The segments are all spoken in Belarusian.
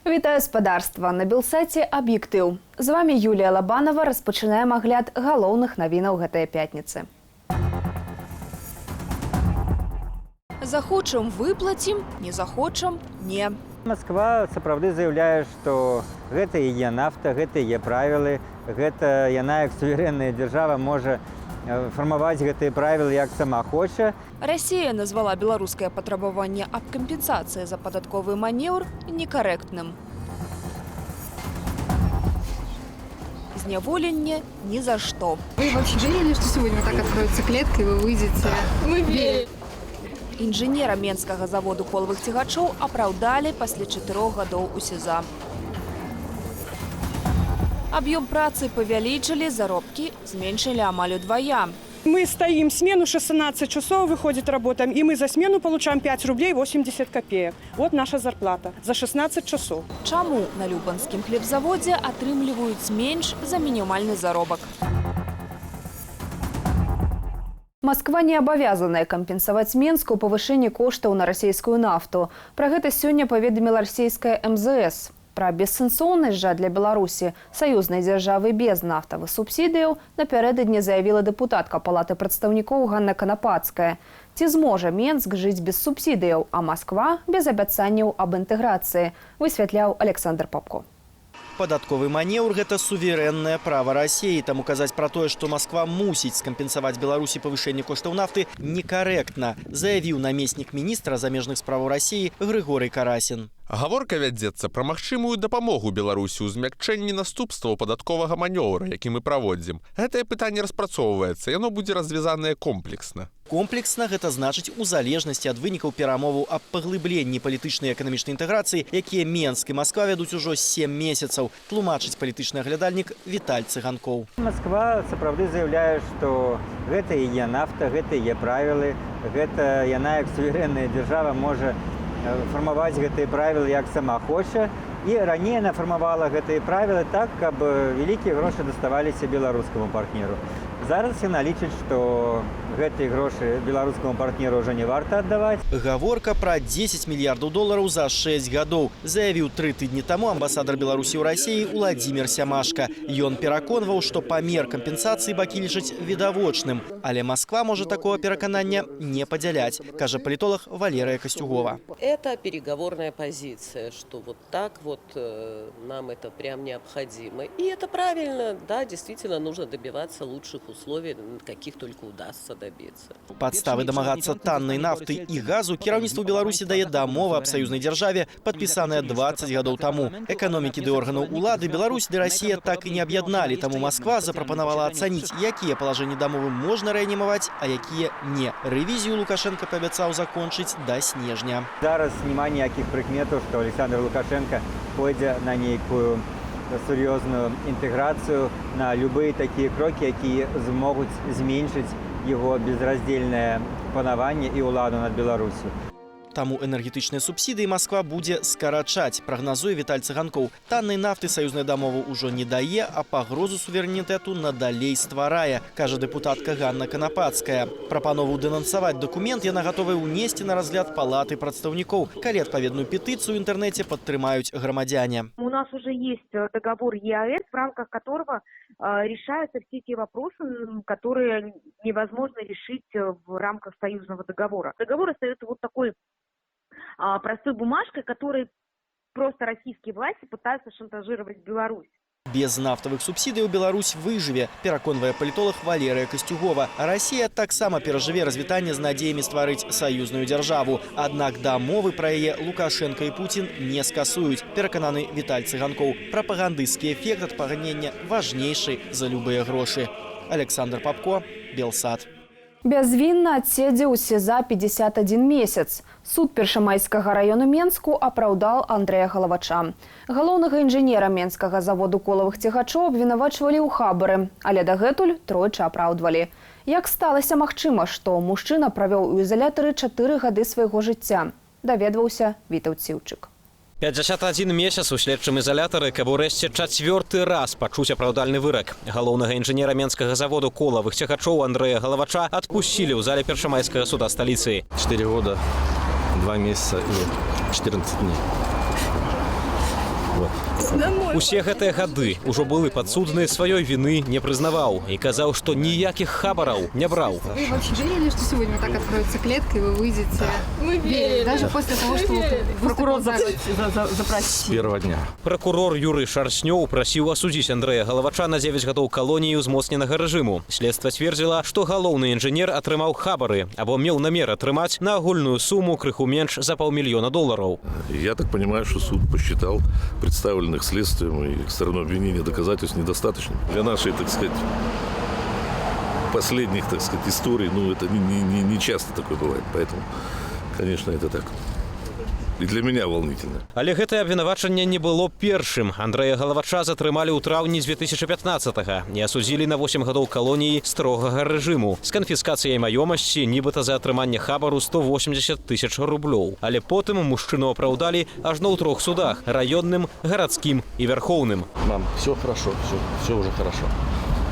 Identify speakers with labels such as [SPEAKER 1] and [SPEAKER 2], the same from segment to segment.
[SPEAKER 1] Вітаю спадарства. На Белсаце «Аб'ектыў». З вами Юлія Лабанова. Распачынаем агляд галоўных навінаў гэтай пятніцы. Захочам – выплацім, не захочам – не.
[SPEAKER 2] Москва сапраўды заяўляе, што гэта яе нафта, гэта яе правілы, гэта яна як суверэнная дзяржава можа фармаваць гэтыя правілы як сама хоча.
[SPEAKER 1] Расія назвала беларускае патрабаванне аб кампенсацыі за падатковы манеўр некарэктным. Зняволенне ни за что.
[SPEAKER 3] Вы вообще верили, что сегодня вот так откроется клетка и вы выйдете?
[SPEAKER 4] Мы верим.
[SPEAKER 1] Інжынера менскага заводу колавых цягачоў апраўдалі пасля 4 гадоў у СІЗА. Объем працы павялічылі, заробкі зменшылі амаль удвая.
[SPEAKER 4] Мы стоим смену 16 часов, выходит работа, и мы за смену получаем 5 рублей 80 копеек. Вот наша зарплата за 16 часов.
[SPEAKER 1] Чаму на Любанскім хлебзаводзе атрымліваюць менш за мінімальны заробак? Москва не абавязаная кампенсаваць Менску павышэнне коштаў на расійскую нафту. Пра гэта сёння паведаміла расійская МЗС. Пра бессэнсоўнасць жа для Беларусі саюзнай дзяржавы без нафтавых субсідыяў напярэдадні заявіла дэпутатка Палаты прадстаўнікоў Ганна Канапацкая. Ці зможа Менск жыць без субсідыяў, а Москва без абяцанняў аб інтэграцыі, высвятляў Александр Попко.
[SPEAKER 5] Падатковы манеўр – гэта суверэннае права Расіі. Таму казаць пра тое, што Москва мусіць скампенсаваць Беларусі павышэнне коштаў нафты, некарэктна, заявіў намеснік міністра замежных справаў Расіі Григорий Карасін.
[SPEAKER 6] Гаворка вядзецца пра магчымую дапамогу Беларусі ў змякчэнні наступстваў падатковага манеўра, які мы праводзім. Гэтае пытанне распрацоўваецца, яно будзе развязанае комплексна.
[SPEAKER 5] Комплексна гэта значыць у залежнасці ад вынікаў перамоваў аб паглыбленні палітычнай і эканамічнай інтэграцыі, якія Менск і Масква вядуць ужо 7 месяцаў, тлумачыць палітычны аглядальнік Віталь Цыганкоў.
[SPEAKER 2] Москва сапраўды заяўляе, што гэта яе нафта, гэта яе правілы, гэта яна як суверэнная дзяржава можа фармаваць гэтыя правілы як сама хоча. І раней яна фармавала гэтыя правілы так, каб вялікія грошы даставаліся беларускаму партнеру. Зараз яна лічыць, што гэтыя грошы беларускаму партнеру ўжо не варта аддаваць.
[SPEAKER 5] Гаворка пра 10 мільярдаў долараў за 6 гадоў, заявіў 3 тыдні таму амбасадар Беларусі ў Расіі Владзімір Сямашка. Ён пераконваў, што памер кампенсацыі бакі лічаць відавочным, але Москва можа такого пераканання не падзяляць, кажа палітолог Валерия Костюгова.
[SPEAKER 7] Это переговорная позиция, что вот так вот нам это прям необходимо. И это правильно, да, действительно нужно добиваться лучших условий, каких только удастся добиться.
[SPEAKER 5] Падставы дамагацца таннай нафты і газу кіраўніцтву Беларусі дае дамова аб саюзнай дзяржаве, падпісаная 20 гадоў таму. Эканомікі ды органаў улады Беларусь ды Расія так і не аб'ядналі, таму Москва запрапанавала ацаніць, якія палажэнні дамовы можна рэанімаваць, а якія не. Рэвізію Лукашенко паабяцаў закончыць да снежня.
[SPEAKER 2] Зараз няма ніякіх прыкметаў, што Александр Лукашенко пойдзе на нейкую сур'ёзную інтэграцыю, на любыя такія крокі, якія змогуць зменшыць яго безраздзельнае панаванне і ўладу над Беларусю.
[SPEAKER 5] Таму энергетычныя субсідыі Москва будзе скарачаць, прагназуе Віталь Цыганкоў. Таннай нафты саюзная дамова ўжо не дае, а пагрозу суверэнітэту надалей стварае, кажа дэпутатка Ганна Канапацкая. Прапанову дэнансаваць дакумент яна гатовая ўнесці на разгляд Палаты прадстаўнікоў, калі адпаведную петыцыю ў інтэрнэце падтрымаюць грамадзяне.
[SPEAKER 8] У нас уже есть договор ЕАЭС, в рамках которого решаются все те вопросы, которые невозможно решить в рамках союзного договора. Договор остается вот такой простой бумажкой, которой просто российские власти пытаются шантажировать Беларусь.
[SPEAKER 5] Без нафтавых субсідыяў Беларусь выжыве, пераконвае палітолог Валерия Костюгова. А Расія таксама перажыве развітанне з надзеямі стварыць саюзную дзяржаву. Аднак дамовы пра яе Лукашенко і Путін не скасуюць, перакананы Віталь Цыганкоў. Прапагандысцкі эфект ад пагаднення важнейшы за любыя грошы. Александр Попко, Белсат.
[SPEAKER 1] Бязвінна адседзеў у СІЗА 51 месяц. Суд Першамайскага району Менску апраўдал Андрэя Галавача. Галоўнага інжынера Менскага заводу колавых цягачоў абвінавачвалі ў хабары, але дагэтуль тройчы апраўдвалі. Як сталася магчыма, што мужчына правёў у ізалятары 4 гады свайго жыцця, даведваўся Вітаўт Сіўчык.
[SPEAKER 9] 51 месяц у следчым ізалятары, каб урэшце 4-й раз пачуць апраўдальны вырак. Галоўнага інжынера Менскага заводу колавых цягачоў Андрэя Галавача адпусцілі ў зале Першамайскага суда сталіцы.
[SPEAKER 10] 4 года, 2 месяца и 14 дней.
[SPEAKER 9] Усе гэтыя гады ўжо былы падсудны сваёй вины не прызнаваў і казаў, што ніякіх хабараў не браў.
[SPEAKER 3] Вы вообще верили, что сегодня вот так откроется клетка и вы выйдете? Мы верили. Даже после того, что прокурор запросил.
[SPEAKER 10] С первого дня.
[SPEAKER 9] Прокурор Юрый Шарснёў прасіў асудзіць Андрэя Галавача на 9 гадоў калоніі ўзмоцненага рэжыму. Следства сцвердзіла, што галоўны інжынер атрымаў хабары або меў намер атрымаць на агульную суму крыху менш за $500 000.
[SPEAKER 10] Я так понимаю, что суд посчитал представленных следствием и стороной обвинения доказательств недостаточным. Для нашей, так сказать, последних, так сказать, историй, ну, это не часто такое бывает. Поэтому, конечно, это так. І для мяне волнительно.
[SPEAKER 9] Але гэтае абвінавачанне не было першым. Андрэя Галавача затрымалі ў траўні 2015-го і асудзілі на 8 гадоў калоніі строгага рэжыму з канфіскацыяй маёмасці, нібыта за атрыманне хабару 180 000 рублёў. Але потым мужчыну апраўдалі ажно ў 3 судах: раённым, гарадскім і вярхоўным.
[SPEAKER 10] Мам, все хорошо, все уже хорошо.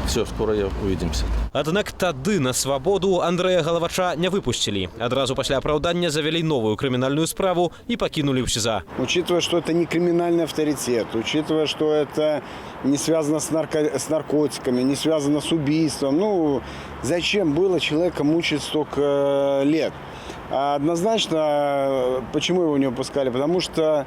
[SPEAKER 10] Все, скоро увидимся.
[SPEAKER 9] Аднак тады на свабоду Андрэя Галавача не выпусцілі. Адразу пасля апраўдання завялі новую крымінальную справу і пакінулі ў СІЗА.
[SPEAKER 11] Учитывая, что это не криминальный авторитет, учитывая, что это не связано с наркотиками, не связано с убийством, ну, зачем было человека мучить столько лет? Однозначно, почему его не выпускали? Потому что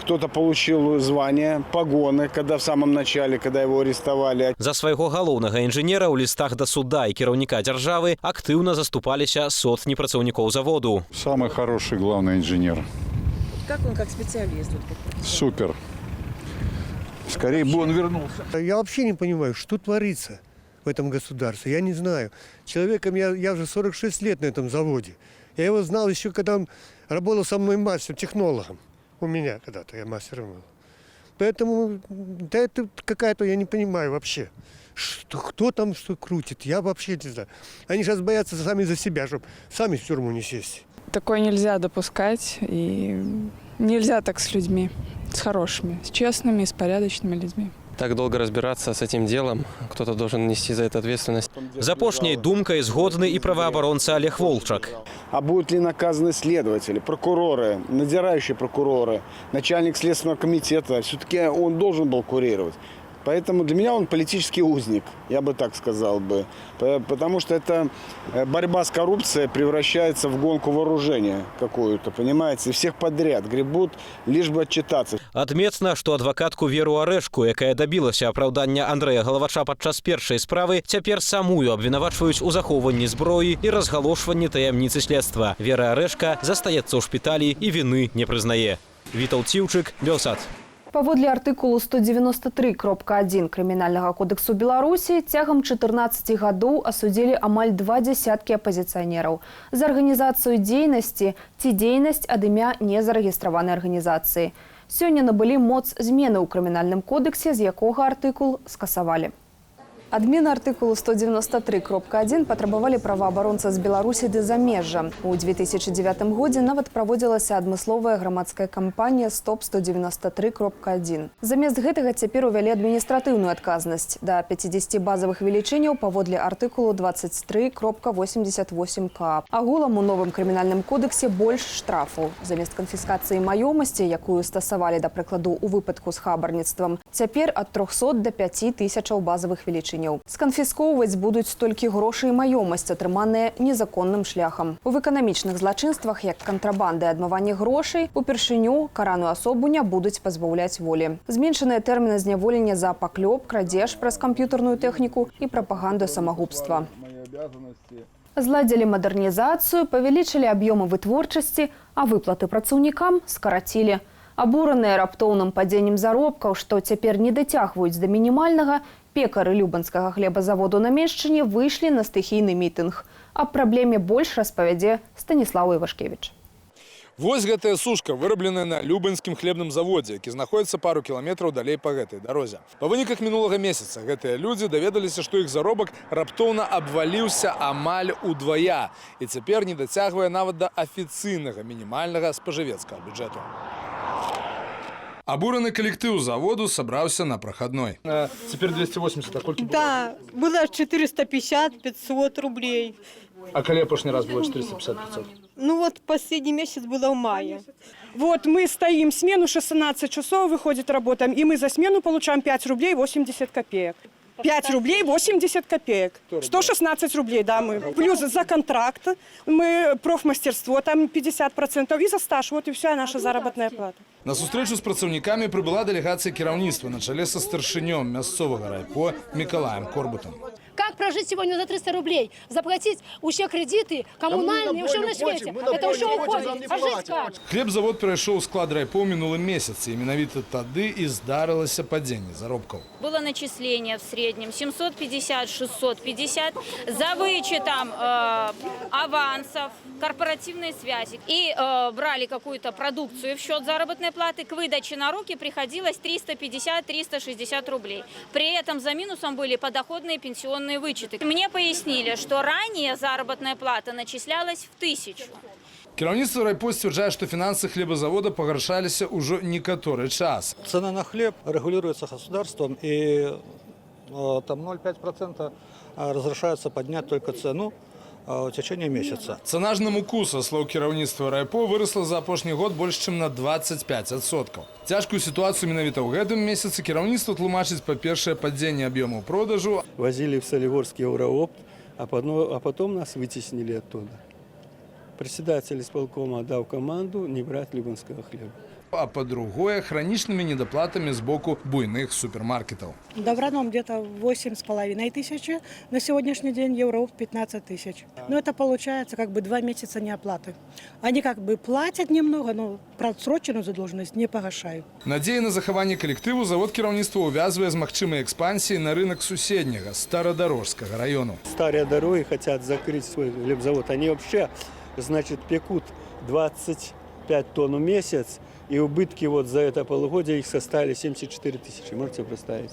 [SPEAKER 11] кто-то получил звание, погоны, когда в самом начале, когда его арестовали.
[SPEAKER 9] За свайго галоўнага інжынера ў лістах да суда і кіраўніка дзяржавы актыўна заступаліся сотні працаўнікоў заводу.
[SPEAKER 12] Самый хороший главный инженер.
[SPEAKER 13] Как он как специалист?
[SPEAKER 12] Супер. Скорее бы он вернулся.
[SPEAKER 14] Я вообще не понимаю, что творится в этом государстве. Я не знаю. Человеком я уже 46 лет на этом заводе. Я его знал еще, когда он работал со мной мастером, технологом. У меня когда-то я мастером был. Поэтому, да это какая-то, я не понимаю вообще, кто там что крутит, я вообще не знаю. Они сейчас боятся сами за себя, чтобы сами в тюрьму не сесть.
[SPEAKER 15] Такое нельзя допускать, и нельзя так с людьми, с хорошими, с честными, с порядочными людьми.
[SPEAKER 16] Так долго разбираться с этим делом, кто-то должен нести за это ответственность.
[SPEAKER 9] З апошняй думкай згодны і праваабаронца Олег Волчак.
[SPEAKER 11] А будут ли наказаны следователи, прокуроры, надзирающие прокуроры, начальник Следственного комитета? Все-таки он должен был курировать. Поэтому для меня он политический узник, я бы так сказал бы. Потому что это борьба с коррупцией превращается в гонку вооружения какую-то, понимаете? Всех подряд гребут, лишь бы отчитаться.
[SPEAKER 9] Адметна, што адвакатку Веру Арэшку, якая дабілася апраўдання Андрэя Галавача падчас першай справы, цяпер самую абвінавачваюць у захоўванні зброі і разгалошванні таямніцы следства. Вера Арэшка застаецца ў шпіталі і віны не прызнае. Вітаўт Ціўчык, Белсат.
[SPEAKER 1] Паводле артыкулу 193.1 Крымінальнага кодексу Беларусі цягам 14 гадоў асудзілі амаль 20 апазіцыянераў за арганізацыю дзейнасці ці дзейнасць ад імя незарэгістраванай арганізацыі. Сёння набылі моц змены ў крымінальным кодексе, з якога артыкул скасавалі. Адмена артыкулу 193.1 патрабавалі праваабаронца з Беларусі ды замежжа. У 2009 годзе нават праводзілася адмысловая грамадская кампанія «Стоп 193.1». Замест гэтага цяпер увялі адміністратыўную адказнасць да 50 базавых велічыняў паводле артыкулу 23.88 КАП. Агулам у новым крымінальным кодексе больш штрафу. Замест канфіскацыі маёмасці, якую стасавалі, да прыкладу, у выпадку з хабарніцтвам, цяпер ад 300 до 5000 базавых велічыняў. Сканфіскоўваць будуць толькі грошы і маёмасць, атрыманыя незаконным шляхам. У эканамічных злачынствах, як кантрабанда і адмыванне грошай, упершыню караную асобу не будуць пазбаўляць волі. Зменшаныя тэрміны зняволення за паклёп, крадзеж праз камп'ютарную тэхніку і прапаганду самагубства. Зладзілі мадэрнізацыю, павялічылі аб'ёмы вытворчасці, а выплаты працаўнікам скарацілі. Абураныя раптоўным падзеннем заробкаў, што цяпер не дацягваюць да мінімальнага, пекары Любанскага хлебазаводу на Мешчыне выйшлі на стыхійны мітынг. Аб праблеме больш распавядзе Станіслаў Івашкевіч.
[SPEAKER 17] Вось гэтая сушка, вырабленая на Любанскім хлебным заводзе, які знаходзіцца пару кіламетраў далей па гэтай дарозе. Па выніках мінулага месяца гэтыя людзі даведаліся, што іх заробак раптоўна абваліўся амаль удвая і цяпер не дацягвае нават да афіцыйнага мінімальнага спажывецкага бюджэту. Абураны калектыў заводу сабраўся на прахадной. Цяпер 280, а колькі было?
[SPEAKER 18] Да, было 450-500 рублей.
[SPEAKER 17] А калі апошні раз было 450-500?
[SPEAKER 18] Ну вот последний месяц было в мае.
[SPEAKER 4] Вот мы стоим, смену 16 часов выходит, работаем, и мы за смену получаем 5 рублей 80 копеек. 5 рублей 80 копеек. 116 рублей, да, мы. Плюс за контракт, мы профмастерство, там 50%, и за стаж, вот и вся наша заработная плата.
[SPEAKER 17] На сустрэчу з працаўнікамі прыбыла дэлегацыя кіраўніцтва на чале са старшынём мясцовага райпо Миколаем Корбутом.
[SPEAKER 19] Как прожить сегодня за 300 рублей? Заплатить все кредиты, коммунальные, все на свете. Это все уходит. А жить как?
[SPEAKER 17] Хлебзавод перайшоў у склад райпо ў минулым месяцы, і менавіта тады і здарылася падзенне заробкаў.
[SPEAKER 20] Было начисление в среднем 750-650 за вычетом авансов, корпоративной связи. И брали какую-то продукцию в счет заработной платы. К выдаче на руки приходилось 350-360 рублей. При этом за минусом были подоходные пенсионные вычеты. Мне пояснили, что ранее заработная плата начислялась в 1000.
[SPEAKER 17] Кіраўніцтва райпо сцвярджае, што фінансы хлебазавода пагаршаліся ўжо некаторы час.
[SPEAKER 21] Цена на хлеб регулируется государством, и там 0,5% разрешается поднять только цену в течение месяца.
[SPEAKER 17] Цена ж на муку, са слоў кіраўніцтва райпо, выросла за апошні год больш чым на 25%. Цяжкую сітуацыю менавіта ў гэтым месяцы кіраўніцтва тлумачыць, па-першае, падзенне аб'ёмаў продажу.
[SPEAKER 22] Возили в Солигорский Евроопт, а потом нас вытеснили оттуда. Председатель исполкома дал команду не брать любанского хлеба.
[SPEAKER 17] А по-другое, хроничными недоплатами с боку буйных супермаркетов.
[SPEAKER 23] Доброном где-то 8,5 тысячи, на сегодняшний день Евроопт 15 тысяч. Но это получается как бы 2 месяца неоплаты. Они как бы платят немного, но просроченную задолженность не погашают.
[SPEAKER 17] Надея на захаванне калектыву завод кіраўніцтва увязвае з магчымай экспансіяй на рынок суседняга Стародорожского району.
[SPEAKER 22] Старые дороги хотят закрыть свой хлебзавод. Они вообще, значит, пекут 25 тонн в месяц. И убытки вот за это полугодие их составили 74 тысячи. Можете представить?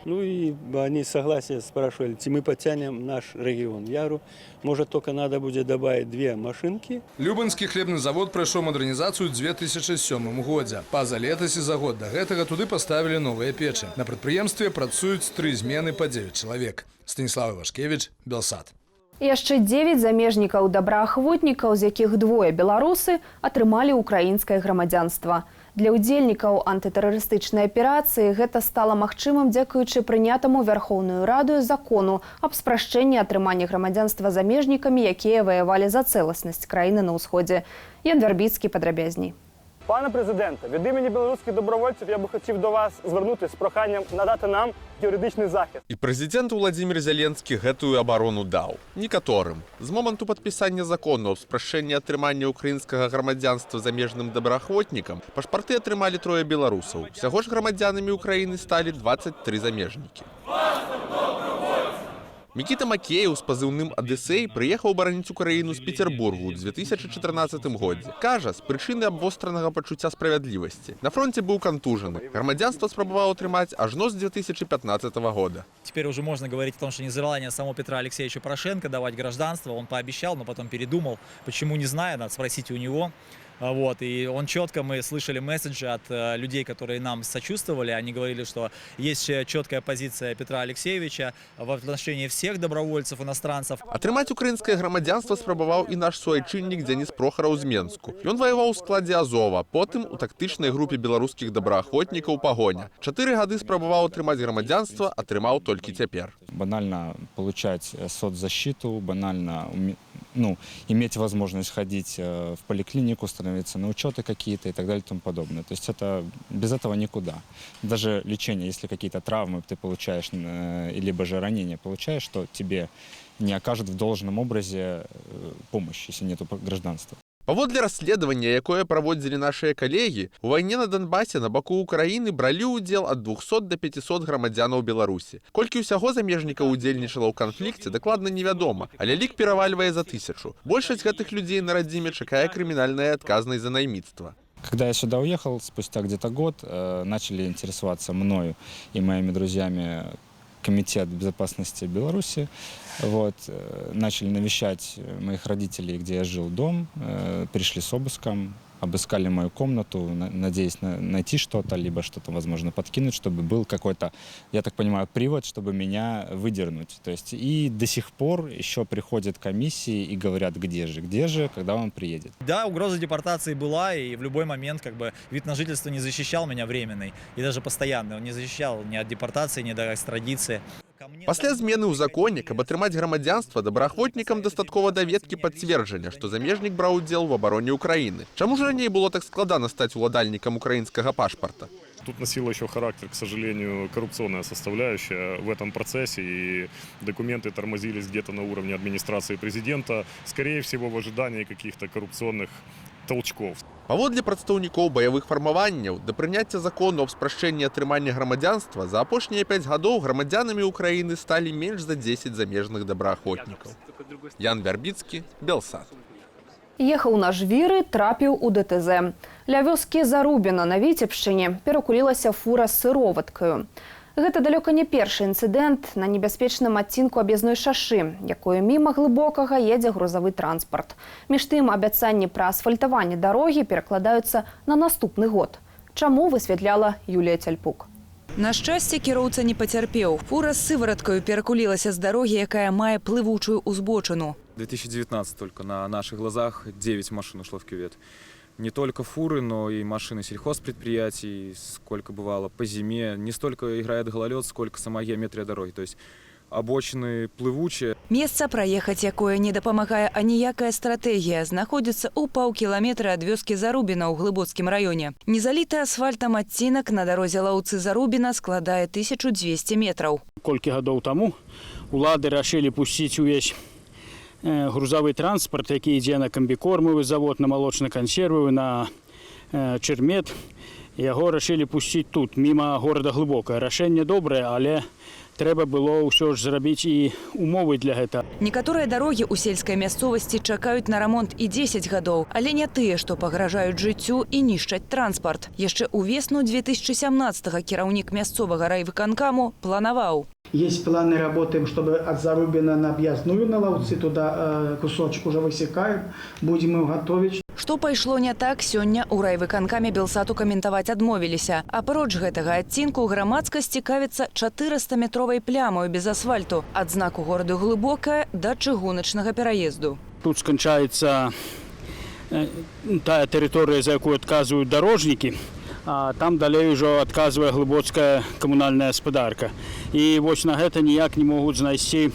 [SPEAKER 22] Ну и они согласие спрашивали, мы потянем наш регион. Я говорю, может, только надо будет добавить 2 машинки.
[SPEAKER 17] Любанскі хлебны завод прайшоў мадэрнізацыю ў 2007 годзе. Па-за летась і за год да гэтага туды паставілі новыя печы. На прадпрыемстве працуюць 3 змены па 9 чалавек. Станіслав Івашкевіч, Белсат.
[SPEAKER 1] Яшчэ 9 замежнікаў добраахвотнікаў, з якіх 2 беларусы, атрымалі украінскае грамадзянства. Для ўдзельнікаў антытэрарыстычнай аперацыі гэта стала магчымым дзякуючы прынятаму Вярхоўнаю Радою закону аб спрашчэнні атрымання грамадзянства замежнікамі, якія ваявалі за цэласнасць краіны на ўсходзе. Ян Вярбіцкі падрабязней.
[SPEAKER 24] Пане президенте, від імені білоруських добровольців я би хотів до вас звернутися з проханням надати нам юридичний захист.
[SPEAKER 6] І прэзідэнт Владзімір Зеленскі гэтую абарону даў. Некаторым. З моманту падпісання закону аб спрашчэнні атрымання украінскага грамадзянства замежным добраахвотнікам пашпарты атрымалі 3 беларусаў. Усяго ж грамадзянамі Украіны сталі 23 замежнікі. Мікіта Макеев з пазыўным «Адысей» прыехаў бараніць Украіну з Петербургу ў 2014 годзе. Кажа, з прычыны абвостранага пачуцця справядлівасці. На фронте быў кантужаны. Грамадзянства спрабаваў атрымаць ажно з 2015 года.
[SPEAKER 25] Теперь уже можно говорить о том, что нежелание самого Петра Алексеевича Порошенко давать гражданство. Он пообещал, но потом передумал. Почему, не знаю, надо спросить у него. Вот, и он четко, мы слышали месседжи от людей, которые нам сочувствовали, они говорили, что есть четкая позиция Петра Алексеевича в отношении всех добровольцев, иностранцев.
[SPEAKER 6] Атрымаць украінскае грамадзянства спрабаваў і наш суайчыннік Дзяніс Прохараў з Менску. Ён ваяваў у складзе Азова, потым у тактычнай групе беларускіх добраахвотнікаў «Пагоня». 4 гады спрабаваў атрымаць грамадзянства, атрымаў толькі цяпер.
[SPEAKER 26] Банально получать соцзащиту, банально иметь возможность ходить в поликлинику, становиться на учеты какие-то и так далее и тому подобное. То есть это без этого никуда. Даже лечение, если какие-то травмы ты получаешь, либо же ранения получаешь, то тебе не окажут в должном образе помощь, если нет гражданства.
[SPEAKER 6] Паводле расследавання, якое праводзілі нашыя калегі, у вайне на Донбасе на баку Украіны бралі ўдзел ад 200 до 500 грамадзянаў Беларусі. Колькі ўсяго замежнікаў удзельнічала ў канфлікце, дакладна невядома, але лік перавальвае за 1000. Большасць гэтых людзей на радзіме чакае крымінальнай адказнасць за найміцтва.
[SPEAKER 26] Когда я сюда уехал, спустя где-то год, начали интересоваться мною и моими друзьями Комитет безопасности Беларуси. Вот, начали навещать моих родителей, где я жил, дом, пришли с обыском, обыскали мою комнату, надеясь найти что-то, либо что-то, возможно, подкинуть, чтобы был какой-то, я так понимаю, привод, чтобы меня выдернуть. То есть и до сих пор еще приходят комиссии и говорят, где же, когда он приедет.
[SPEAKER 25] Да, угроза депортации была, и в любой момент как бы вид на жительство не защищал меня временный, и даже постоянный. Он не защищал ни от депортации, ни от экстрадиции.
[SPEAKER 6] Пасля змены ў законе, каб атрымаць грамадзянства, добраахвотнікам дастаткова даведкі пацверджання, што замежнік браў удзел в абароне Украины. Чаму ж раней было так складана стаць уладальнікам украинскага пашпарта?
[SPEAKER 2] Тут носила еще характер, к сожалению, коррупционная составляющая в этом процессе, и документы тормозились где-то на уровне администрации президента, скорее всего, в ожидании каких-то коррупционных толчков.
[SPEAKER 6] Паводле прадстаўнікоў баявых фармаванняў, да прыняцця закону аб спрашчэнні атрымання грамадзянства за апошнія 5 гадоў грамадзянамі Украіны сталі менш за 10 замежных добраахвотнікаў. Ян Вярбіцкі, Белсат.
[SPEAKER 1] Ехаў на жвіры, трапіў у ДТЗ. Ля вёскі Зарубіна на Віцебшчыне перакулілася фура з сыроваткаю. Гэта далёка не першы інцыдэнт на небяспечным адцінку аб'язной шашы, якою міма глыбокага едзе грузавы транспарт. Між тым, абяцанні пра асфальтаванне дарогі перакладаюцца на наступны год. Чаму, высвятляла Юлія Цяльпук.
[SPEAKER 13] На шчасце, кіроўца не пацярпеў. Фура з сывараткаю перакулілася з дарогі, якая мае плывучую узбочыну.
[SPEAKER 3] 2019 только на наших глазах 9 машин ушло в кювет. Не только фуры, но и машины сельхозпредприятий, сколько бывало по зиме. Не столько играет гололед, сколько сама геометрия дороги. То есть обочины плывучие.
[SPEAKER 13] Месца праехаць, якое не дапамагае аніякая стратэгія, знаходзіцца ў паўкіламетра ад вёскі Зарубіна ў Глыбоцкім раёне. Незаліты асфальтам адцінак на дарозе Лаўцы Зарубіна складае 1200 метраў.
[SPEAKER 24] Колькі гадоў таму улады рашылі пусціць увесь грузовый транспорт, які ідзе на камбікормовый завод, на молочно-консервовый, на чермет. Яго рашылі пусціць тут, мимо города Глыбокае. Рашэнне добрае, але трэба было ўсё ж зрабіць і умовы для гэта.
[SPEAKER 13] Некаторыя дарогі ў сельскай мясцовасці чакаюць на рамонт і 10 гадоў, але не тыя, што пагражаюць жыццю і нішчаць транспарт. Яшчэ ў весну 2017-го кіраўнік мясцовага райвыканкаму планаваў.
[SPEAKER 24] Есть планы работы, чтобы от Зарубина на объездную на Лауцы, туда кусочек уже высекаем, будем его готовить.
[SPEAKER 13] Што пайшло не так, сёння ў райвыканкаме Белсату каментаваць адмовіліся. Апроч гэтага адцінку грамадскасць цікавіцца 400-метровай плямою без асфальту ад знаку гораду Глыбокае да чыгуначнага пераезду.
[SPEAKER 24] Тут скончаецца тая тэрыторыя, за якую адказваюць дарожнікі, а там далей ужо адказвае глыбоцкая камунальная гаспадарка. І вось на гэта ніяк не могуць знайсці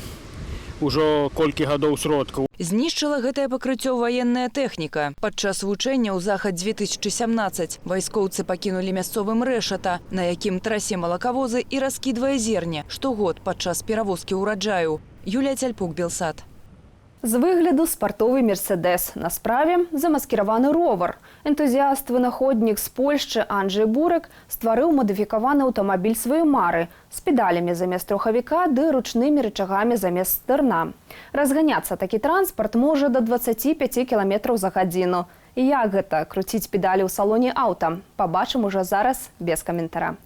[SPEAKER 24] ўжо колькі гадоў сродкаў.
[SPEAKER 13] Знішчыла гэтае пакрыццё ваенная тэхніка. Падчас вучэння ў Захад-2017 вайскоўцы пакінулі мясцовым рэшата, на якім трасе малакавозы і раскідвае зерне штогод падчас перавозкі ўраджаю. Юлія Цяльпук, Белсат.
[SPEAKER 1] З выгляду спартовы «Мерседес». На справе замаскіраваны ровар. Энтузіяст-вынаходнік з Польшчы Анджэй Бурак стварыў мадыфікаваны аўтамабіль сваёй мары з педалямі замест рухавіка ды ручнымі рычагамі замест стырна. Разганяцца такі транспарт можа да 25 км за гадзіну. І як гэта круціць педалі ў салоне аўта? Пабачым ужо зараз без каментара.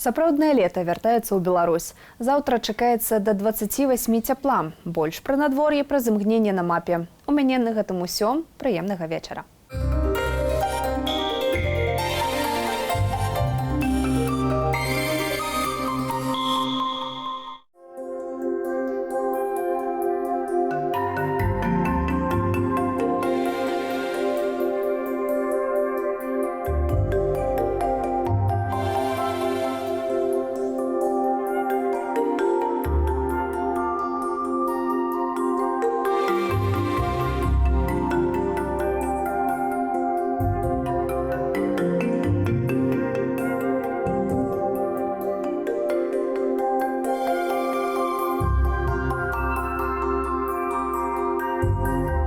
[SPEAKER 1] Сапраўднае лета вяртаецца ў Беларусь. Заўтра чакаецца да 28 цяпла. Больш пра надвор'е праз імгненне на мапе. У мяне на гэтым усё. Прыемнага вечара. Україні.